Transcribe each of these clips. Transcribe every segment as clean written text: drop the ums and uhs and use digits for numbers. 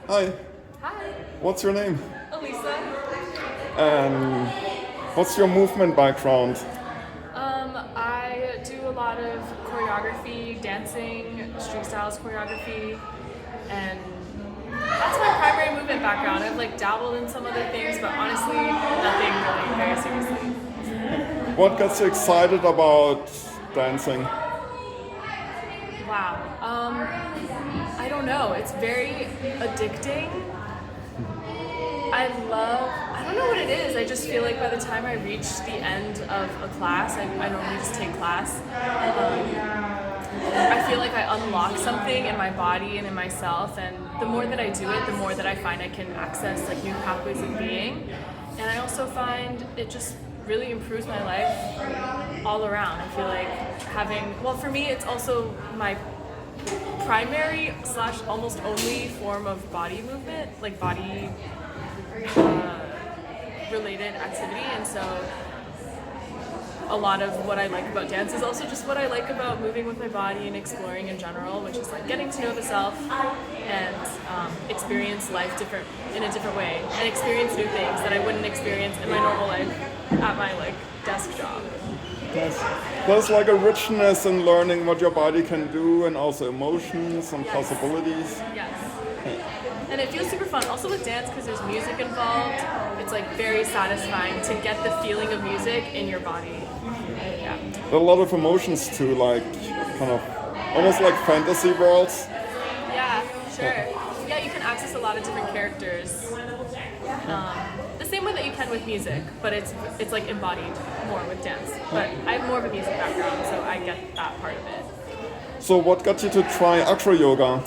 Hi, Hi, what's your name? Alisa. And what's your movement background? I do a lot of choreography, dancing, street styles choreography, and that's my primary movement background. I've dabbled in some other things, but honestly, nothing really very seriously. What gets you excited about dancing? Wow. I don't know. It's very addicting. I don't know what it is. I just feel like by the time I reach the end of a class, I normally just take class. I feel like I unlock something in my body and in myself, and the more that I do it, the more that I find I can access new pathways of being. And I also find it just really improves my life all around. I feel like for me, it's also my primary / almost only form of body movement, like body related activity, and so a lot of what I like about dance is also just what I like about moving with my body and exploring in general, which is getting to know the self and experience life in a different way, and experience new things that I wouldn't experience in my normal life at my desk job. There's a richness in learning what your body can do and also emotions and possibilities. Yes. And it feels super fun. Also with dance, because there's music involved, it's very satisfying to get the feeling of music in your body. Yeah. There are a lot of emotions too, kind of almost like fantasy worlds. Yeah, sure. Yeah, you can access a lot of different characters. The same way that you can with music, but it's embodied more with dance. But I have more of a music background, so I get that part of it. So what got you to try acro yoga?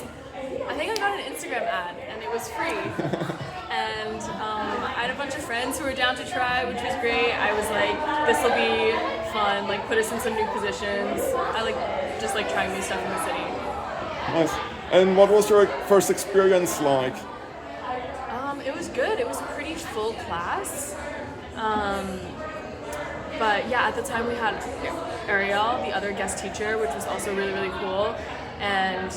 I think I got an Instagram ad, and it was free. And I had a bunch of friends who were down to try, which was great. I was like, this will be fun, put us in some new positions. I just trying new stuff in the city. Nice. And what was your first experience like? It was good. It was a pretty full class. But yeah, at the time we had Ariel, the other guest teacher, which was also really, really cool. And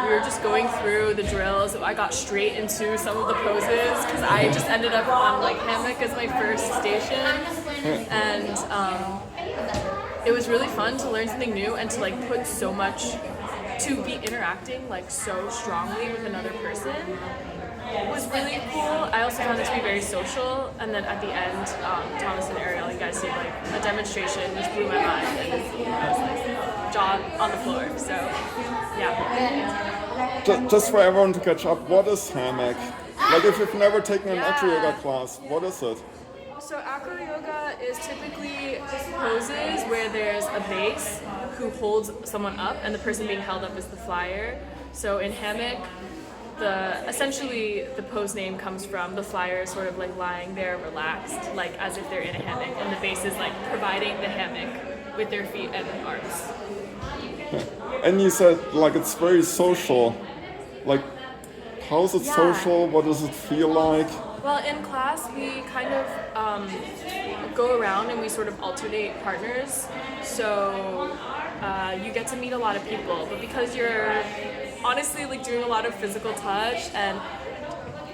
we were just going through the drills. I got straight into some of the poses because I just ended up on hammock as my first station. And it was really fun to learn something new and to put so much, to be interacting so strongly with another person. It was really cool. I also found it to be very social, and then at the end, Thomas and Ariel, you guys did a demonstration which blew my mind, and I was jaw on the floor. So, yeah. Just for everyone to catch up, what is hammock? If you've never taken an acro yoga class, what is it? So acro yoga is typically poses where there's a base who holds someone up, and the person being held up is the flyer. So in hammock, essentially the pose name comes from the flyer sort of lying there relaxed, as if they're in a hammock, and the base is providing the hammock with their feet and arms. And you said it's very social. How is it social? What does it feel like? Well, in class we kind of go around and we sort of alternate partners, so you get to meet a lot of people, but because you're honestly doing a lot of physical touch and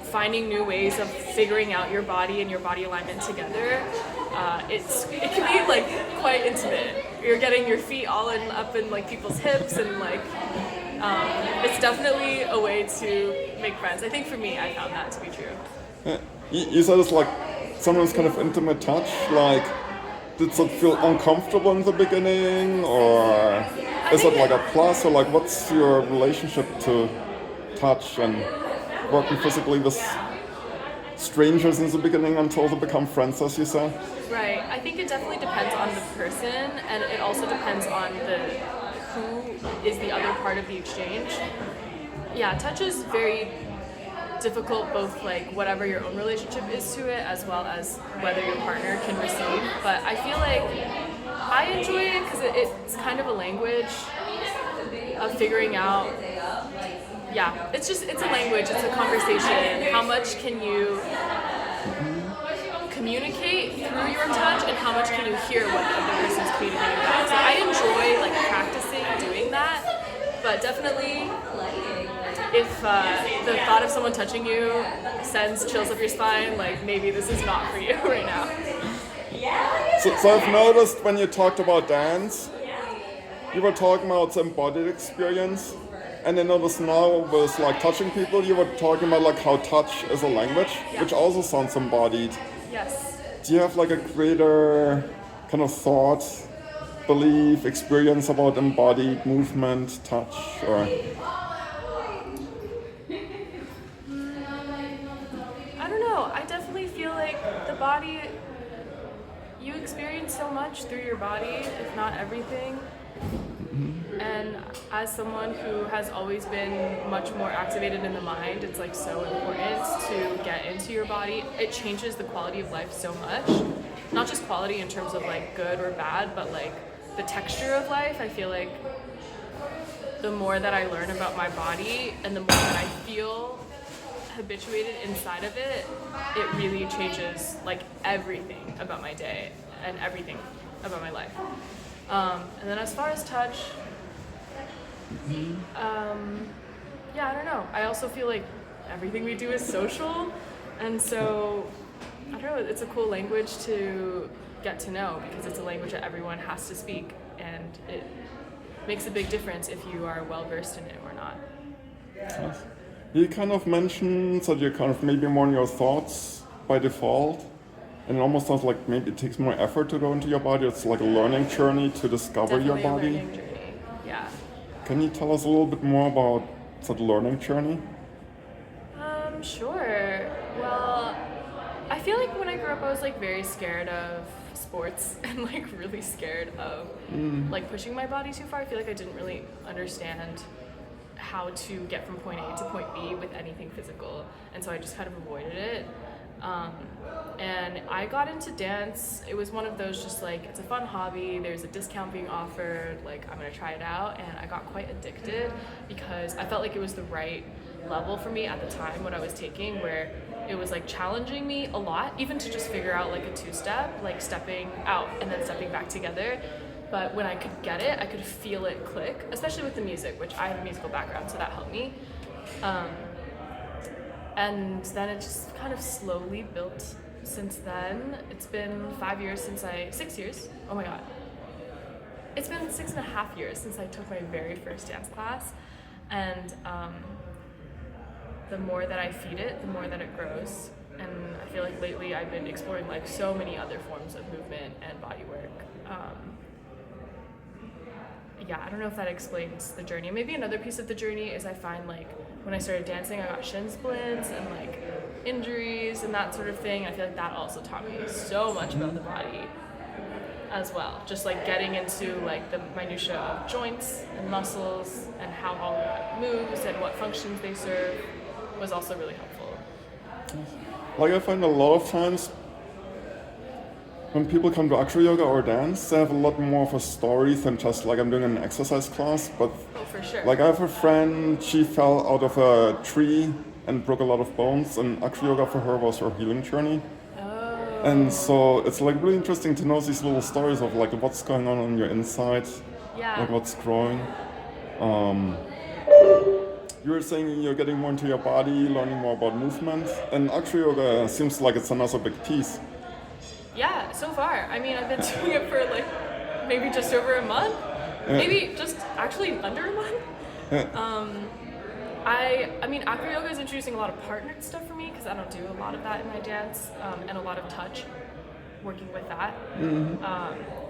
finding new ways of figuring out your body and your body alignment together, it can be quite intimate. You're getting your feet all up in people's hips, and it's definitely a way to make friends. I think for me, I found that to be true. You said it's sometimes kind of intimate touch. Did it feel uncomfortable in the beginning, or is it a plus, or what's your relationship to touch and working physically with strangers in the beginning until they become friends, as you say? Right. I think it definitely depends on the person, and it also depends on who is the other part of the exchange. Yeah, touch is very difficult, both whatever your own relationship is to it, as well as whether your partner can receive. But I feel I enjoy it because it's kind of a language of figuring out. Yeah, it's a language, it's a conversation. How much can you communicate through your touch, and how much can you hear what the other person's communicating about? So I enjoy practicing doing that, but definitely if the thought of someone touching you sends chills up your spine, like maybe this is not for you right now. So I've noticed when you talked about dance, you were talking about the embodied experience, and I noticed now with like touching people, you were talking about like how touch is a language, which also sounds embodied. Yes. Do you have like a greater kind of thought, belief, experience about embodied movement, touch, or? I don't know. I definitely feel like the body, you experience so much through your body, if not everything. And as someone who has always been much more activated in the mind, it's like so important to get into your body. It changes the quality of life so much. Not just quality in terms of like good or bad, but like the texture of life. I feel like the more that I learn about my body and the more that I feel habituated inside of it, it really changes like everything about my day and everything about my life. And then as far as touch, yeah, I don't know. I also feel like everything we do is social, and so I don't know. It's a cool language to get to know because it's a language that everyone has to speak, and it makes a big difference if you are well versed in it or not. Yes. You kind of mentioned that you're kind of maybe more in your thoughts by default, and it almost sounds like maybe it takes more effort to go into your body. It's like a learning journey to discover Definitely your body. a learning journey. Yeah. Can you tell us a little bit more about that learning journey? Sure. Well, I feel like when I grew up, I was like very scared of sports and like really scared of like pushing my body too far. I feel like I didn't really understand how to get from point A to point B with anything physical, and so I just kind of avoided it. And I got into dance. It was one of those just like, it's a fun hobby, there's a discount being offered, like I'm gonna try it out, and I got quite addicted because I felt like it was the right level for me at the time what I was taking, where it was like challenging me a lot, even to just figure out like a two-step, like stepping out and then stepping back together. But when I could get it, I could feel it click, especially with the music, which I have a musical background, so that helped me. And then it just kind of slowly built since then. It's been 6 years, oh my god. It's been 6.5 years since I took my very first dance class. And the more that I feed it, the more that it grows. And I feel like lately I've been exploring like so many other forms of movement and body work. Yeah, I don't know if that explains the journey. Maybe another piece of the journey is I find like when I started dancing, I got shin splints and like injuries and that sort of thing. I feel like that also taught me so much about the body as well. Just like getting into like the minutia of joints and muscles and how all that moves and what functions they serve was also really helpful. Like I find a lot of times when people come to acro-yoga or dance, they have a lot more of a story than just like I'm doing an exercise class. But for sure. Like I have a friend, she fell out of a tree and broke a lot of bones, and acro-yoga for her was her healing journey. Oh. And so it's like really interesting to know these little stories of like what's going on your inside, like what's growing. You were saying you're getting more into your body, learning more about movement, and acro-yoga seems like it's another big piece. Yeah, so far. I mean, I've been doing it for like maybe just over a month. Yeah. Maybe just actually under a month. Yeah. I mean, acro-yoga is introducing a lot of partnered stuff for me because I don't do a lot of that in my dance, and a lot of touch, working with that.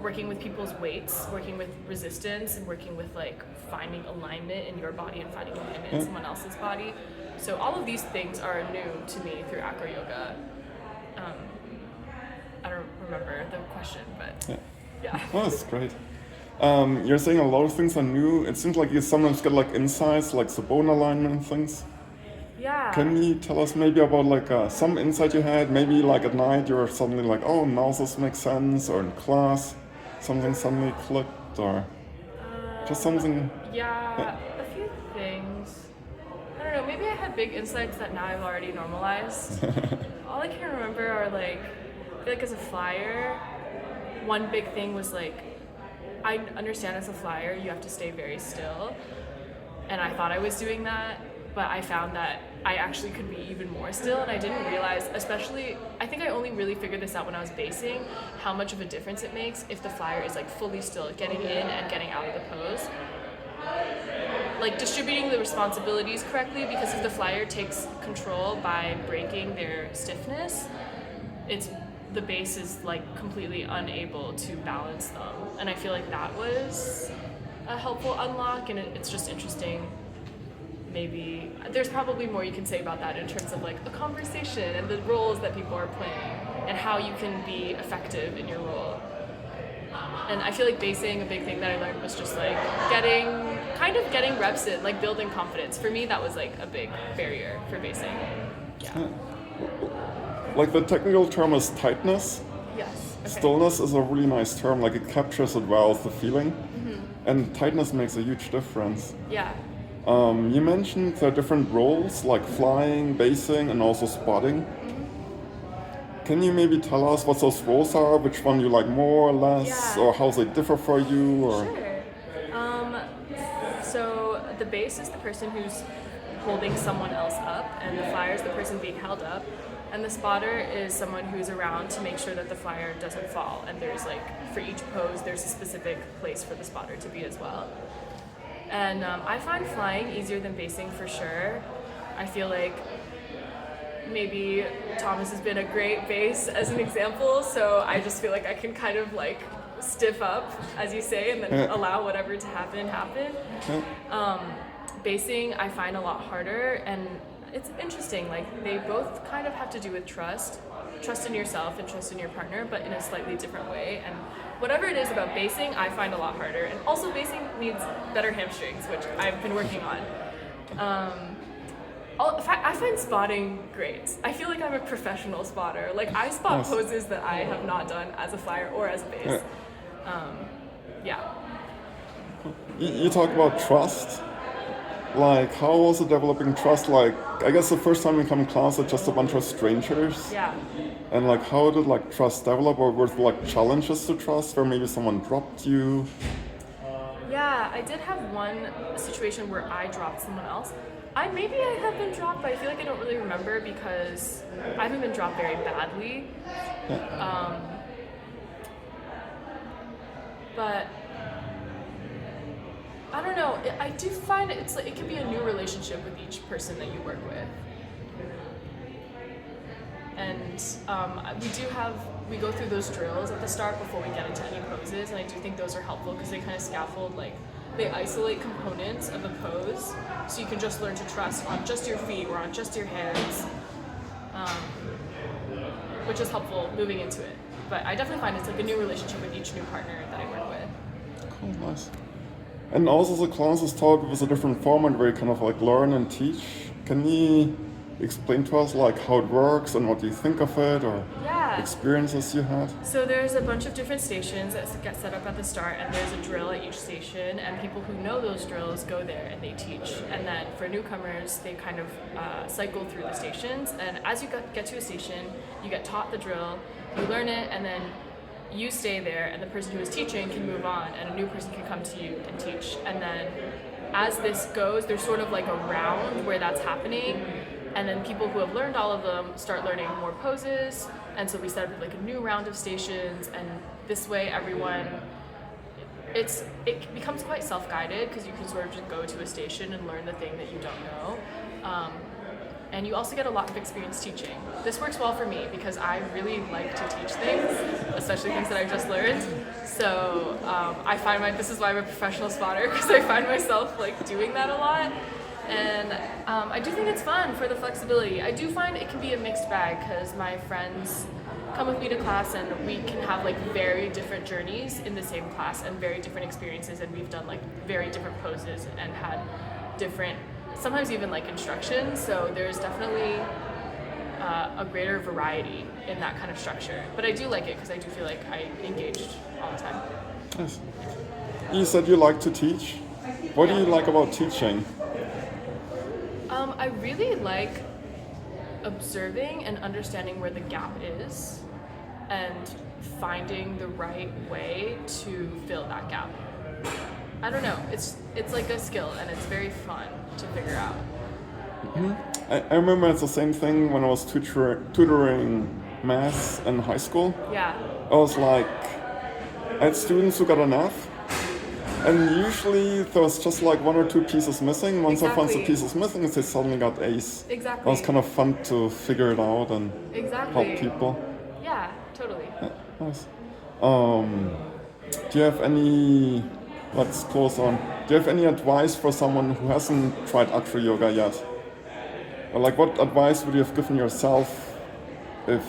Working with people's weights, working with resistance, and working with like finding alignment in your body and finding alignment in someone else's body. So all of these things are new to me through acro-yoga. I don't remember the question, but yeah. Oh, that's great. You're saying a lot of things are new. It seems like you sometimes get like insights, like the bone alignment things. Yeah. Can you tell us maybe about like some insight you had? Maybe like at night you were suddenly like, oh, now this makes sense, or in class something suddenly clicked, or just something. Yeah, a few things. I don't know. Maybe I had big insights that now I've already normalized. All I can remember are like, I feel like as a flyer, one big thing was like, I understand as a flyer you have to stay very still, and I thought I was doing that, but I found that I actually could be even more still, and I didn't realize, especially, I think I only really figured this out when I was basing, how much of a difference it makes if the flyer is like fully still, getting in and getting out of the pose. Like distributing the responsibilities correctly, because if the flyer takes control by breaking their stiffness, the base is like completely unable to balance them. And I feel like that was a helpful unlock, and it's just interesting. Maybe there's probably more you can say about that in terms of like a conversation and the roles that people are playing and how you can be effective in your role. And I feel like basing, a big thing that I learned was just like getting reps in, like building confidence. For me, that was like a big barrier for basing. Yeah. Like the technical term is tightness. Yes. Okay. Stillness is a really nice term, like it captures it well, the feeling. And tightness makes a huge difference. Yeah. You mentioned there are different roles, like flying, basing, and also spotting. Can you maybe tell us what those roles are, which one you like more or less, or how they differ for you? Or? Sure. So the base is the person who's holding someone else up, and the flyer is the person being held up, and the spotter is someone who's around to make sure that the flyer doesn't fall. And there's like, for each pose, there's a specific place for the spotter to be as well. And I find flying easier than basing for sure. I feel like maybe Thomas has been a great base as an example, so I just feel like I can kind of like stiff up, as you say, and then allow whatever to happen. Basing I find a lot harder, and it's interesting, like they both kind of have to do with trust in yourself and trust in your partner, but in a slightly different way. And whatever it is about basing, I find a lot harder. And also basing needs better hamstrings, which I've been working on. I find spotting great. I feel like I'm a professional spotter. Like I spot poses that I have not done as a flyer or as a base. You talk about trust. Like, how was it developing trust? Like, I guess the first time you come in class, it's just a bunch of strangers. Yeah. And like, how did like trust develop, or were there like challenges to trust, where maybe someone dropped you? Yeah, I did have one situation where I dropped someone else. Maybe I have been dropped, but I feel like I don't really remember because I haven't been dropped very badly. But I don't know. I do find it's like it can be a new relationship with each person that you work with. And we go through those drills at the start before we get into any poses, and I do think those are helpful because they kind of scaffold, like they isolate components of a pose, so you can just learn to trust on just your feet or on just your hands, which is helpful moving into it. But I definitely find it's like a new relationship with each new partner that I work with. Cool, nice. And also the class is taught with a different format where you kind of like learn and teach. Can you explain to us like how it works and what you think of it, or experiences you had? So there's a bunch of different stations that get set up at the start, and there's a drill at each station, and people who know those drills go there and they teach. And then for newcomers, they kind of cycle through the stations, and as you get to a station, you get taught the drill, you learn it, and then you stay there, and the person who is teaching can move on, and a new person can come to you and teach. And then as this goes, there's sort of like a round where that's happening, and then people who have learned all of them start learning more poses, and so we set up like a new round of stations, and this way everyone, it becomes quite self-guided because you can sort of just go to a station and learn the thing that you don't know. And you also get a lot of experience teaching. This works well for me because I really like to teach things, especially things that I've just learned. So I find this is why I'm a professional spotter, because I find myself like doing that a lot. And I do think it's fun for the flexibility. I do find it can be a mixed bag because my friends come with me to class and we can have like very different journeys in the same class and very different experiences, and we've done like very different poses and had different, sometimes even like instructions. So there's definitely a greater variety in that kind of structure. But I do like it because I do feel like I engaged all the time. Nice. You said you like to teach. What do you like about teaching? I really like observing and understanding where the gap is and finding the right way to fill that gap. I don't know, it's like a skill and it's very fun to figure out. I remember it's the same thing when I was tutoring math in high school. Yeah. I was like, I had students who got an F, and usually there was just like one or two pieces missing. Once I found the Exactly. pieces missing, they suddenly got A's. Exactly. It was kind of fun to figure it out and Exactly. help people. Yeah, totally. Nice. Do you have any, let's close on, do you have any advice for someone who hasn't tried acro yoga yet? Or like what advice would you have given yourself if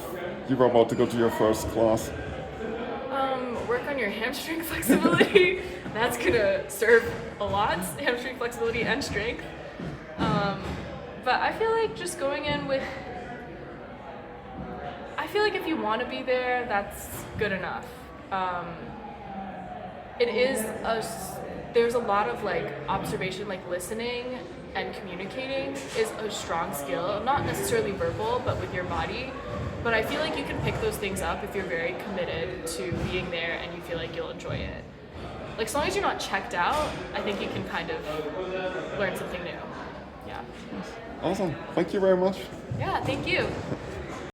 you were about to go to your first class? Work on your hamstring flexibility. That's gonna serve a lot, hamstring flexibility and strength. But I feel like just going in with, I feel like if you want to be there, that's good enough. It is there's a lot of like observation, like listening and communicating is a strong skill, not necessarily verbal, but with your body. But I feel like you can pick those things up if you're very committed to being there and you feel like you'll enjoy it. Like, as long as you're not checked out, I think you can kind of learn something new. Yeah. Awesome. Thank you very much. Yeah, thank you.